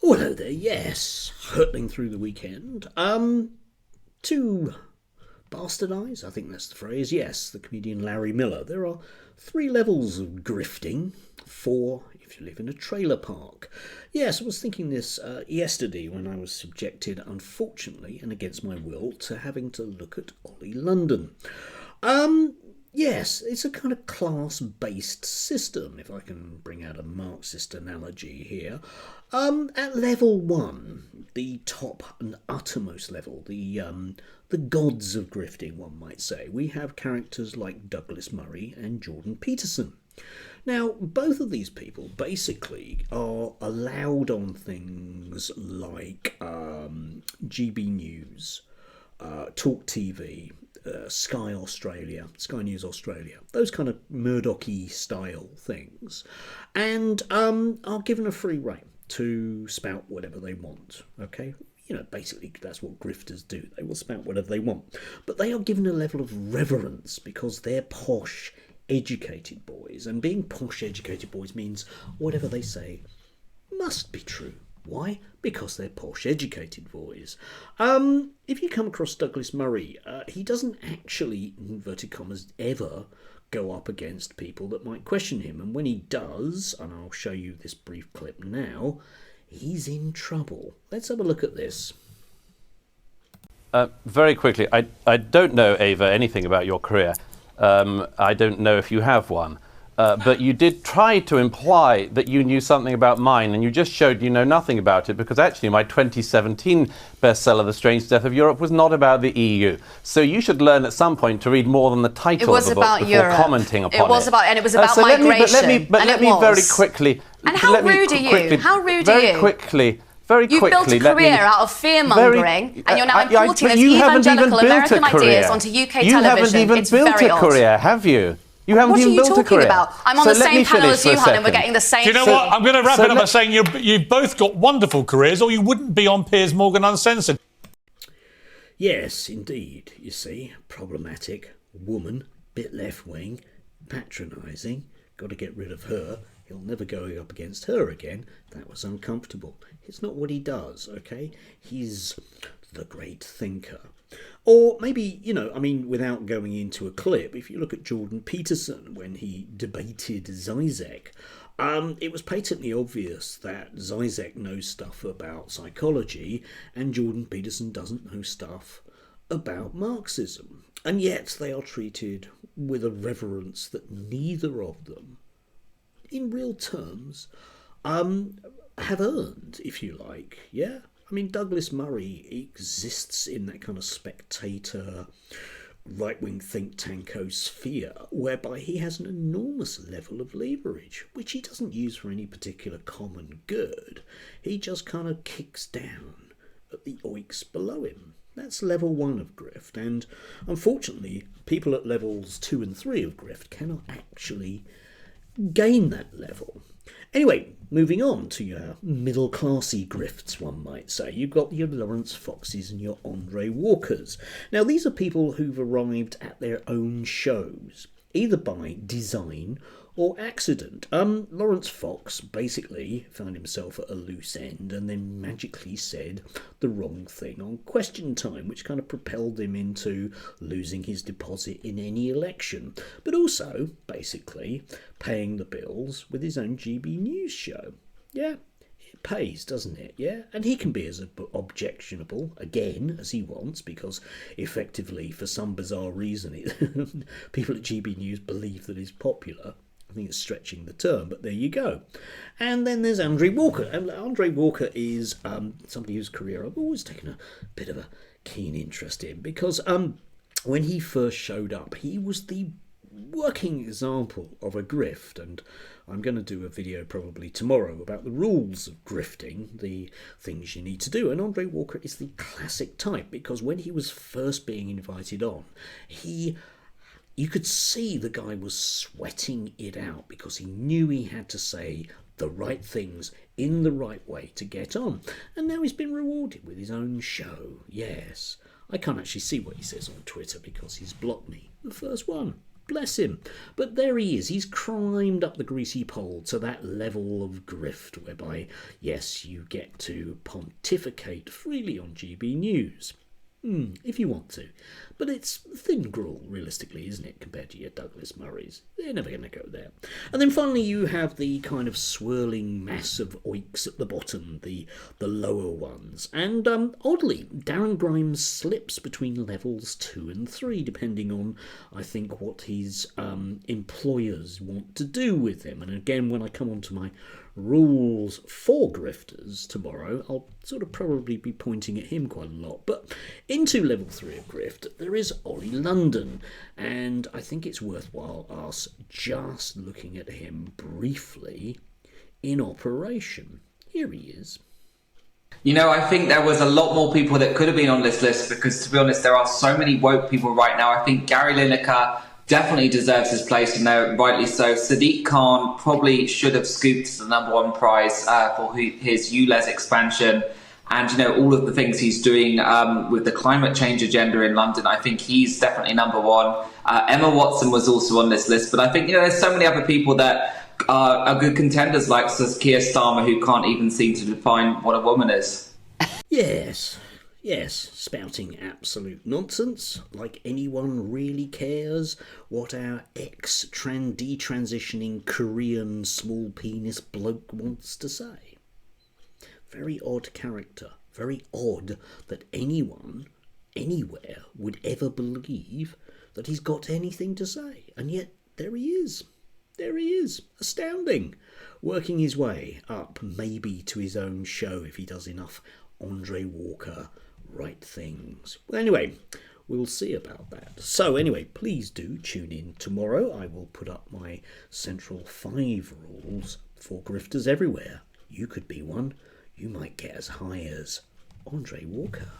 Oh, hello there, yes. Hurtling through the weekend. To bastardise, I think that's the phrase, yes, the comedian Larry Miller. There are 3 levels of grifting. 4 if you live in a trailer park. Yes, I was thinking this yesterday when I was subjected, unfortunately, and against my will, to having to look at Ollie London. Yes, it's a kind of class-based system, if I can bring out a Marxist analogy here. At level 1, the top and uttermost level, the gods of grifting, one might say, we have characters like Douglas Murray and Jordan Peterson. Now, both of these people basically are allowed on things like GB News, Talk TV, Sky Australia, Sky News Australia, those kind of Murdoch-y style things, and are given a free rein to spout whatever they want, okay? You know, basically that's what grifters do. They will spout whatever they want. But they are given a level of reverence because they're posh, educated boys, and being posh, educated boys means whatever they say must be true. Why? Because they're posh, educated boys. If you come across Douglas Murray, he doesn't actually, in inverted commas, ever go up against people that might question him. And when he does, and I'll show you this brief clip now, he's in trouble. Let's have a look at this. Very quickly, I don't know, Ava, anything about your career. I don't know if you have one. But you did try to imply that you knew something about mine, and you just showed you know nothing about it, because actually my 2017 bestseller, The Strange Death of Europe, was not about the EU. So you should learn at some point to read more than the title of the book before Europe. commenting upon it. It was about, and it was about so migration. Let me very quickly... And how rude are you? How rude are you? Very quickly... You've built a career out of fear-mongering, and you're now importing those evangelical American ideas onto UK television. You haven't even built a career, have you? You haven't even built a career. What are you talking about? I'm on the same panel as you, Hun, and we're getting the same... Do you know what? I'm going to wrap it up by saying you've both got wonderful careers, or you wouldn't be on Piers Morgan Uncensored. Yes, indeed. You see, problematic, woman, bit left-wing, patronising. Got to get rid of her. He'll never go up against her again. That was uncomfortable. It's not what he does, okay? He's the great thinker. Or maybe, you know, I mean, without going into a clip, if you look at Jordan Peterson when he debated Zizek, it was patently obvious that Zizek knows stuff about psychology and Jordan Peterson doesn't know stuff about Marxism. And yet they are treated with a reverence that neither of them, in real terms, have earned, if you like, yeah? I mean, Douglas Murray exists in that kind of spectator, right-wing think tankosphere, whereby he has an enormous level of leverage, which he doesn't use for any particular common good. He just kind of kicks down at the oiks below him. That's level 1 of grift, and unfortunately, people at levels 2 and 3 of grift cannot actually gain that level. Anyway, moving on to your middle-classy grifts, one might say. You've got your Lawrence Foxes and your Andre Walkers. Now, these are people who've arrived at their own shows, either by design or accident. Lawrence Fox basically found himself at a loose end and then magically said the wrong thing on Question Time, which kind of propelled him into losing his deposit in any election, but also basically paying the bills with his own GB News show. Yeah, it pays, doesn't it? Yeah, and he can be as objectionable again as he wants, because effectively, for some bizarre reason, people at GB News believe that he's popular. I think it's stretching the term, but there you go. And then there's Andre Walker. And Andre Walker is somebody whose career I've always taken a bit of a keen interest in, because when he first showed up, he was the working example of a grift, and I'm going to do a video probably tomorrow about the rules of grifting, the things you need to do. And Andre Walker is the classic type, because when he was first being invited on, you could see the guy was sweating it out because he knew he had to say the right things in the right way to get on. And now he's been rewarded with his own show. Yes, I can't actually see what he says on Twitter because he's blocked me. The first one. Bless him. But there he is. He's climbed up the greasy pole to that level of grift whereby, yes, you get to pontificate freely on GB News. If you want to. But it's thin gruel, realistically, isn't it, compared to your Douglas Murrays? They're never going to go there. And then finally you have the kind of swirling mass of oiks at the bottom, the lower ones. And oddly, Darren Grimes slips between levels 2 and 3, depending on, I think, what his employers want to do with him. And again, when I come on to my rules for grifters tomorrow, I'll sort of probably be pointing at him quite a lot. But into level 3 of grift, there is Ollie London, and I think it's worthwhile us just looking at him briefly in operation. Here he is. You know, I think there was a lot more people that could have been on this list because, to be honest, there are so many woke people right now. I think Gary Lineker definitely deserves his place, and rightly so. Sadiq Khan probably should have scooped the #1 prize for his ULEZ expansion. And, you know, all of the things he's doing with the climate change agenda in London, I think he's definitely #1. Emma Watson was also on this list. But I think, you know, there's so many other people that are good contenders, like Keir Starmer, who can't even seem to define what a woman is. Yes, spouting absolute nonsense, like anyone really cares what our detransitioning Korean small penis bloke wants to say. Very odd character, very odd that anyone, anywhere, would ever believe that he's got anything to say, and yet there he is, astounding, working his way up maybe to his own show if he does enough Andre Walker right things. Well, anyway, we'll see about that. So anyway, please do tune in tomorrow. I will put up my central 5 rules for grifters everywhere. You could be one. You might get as high as Andre Walker.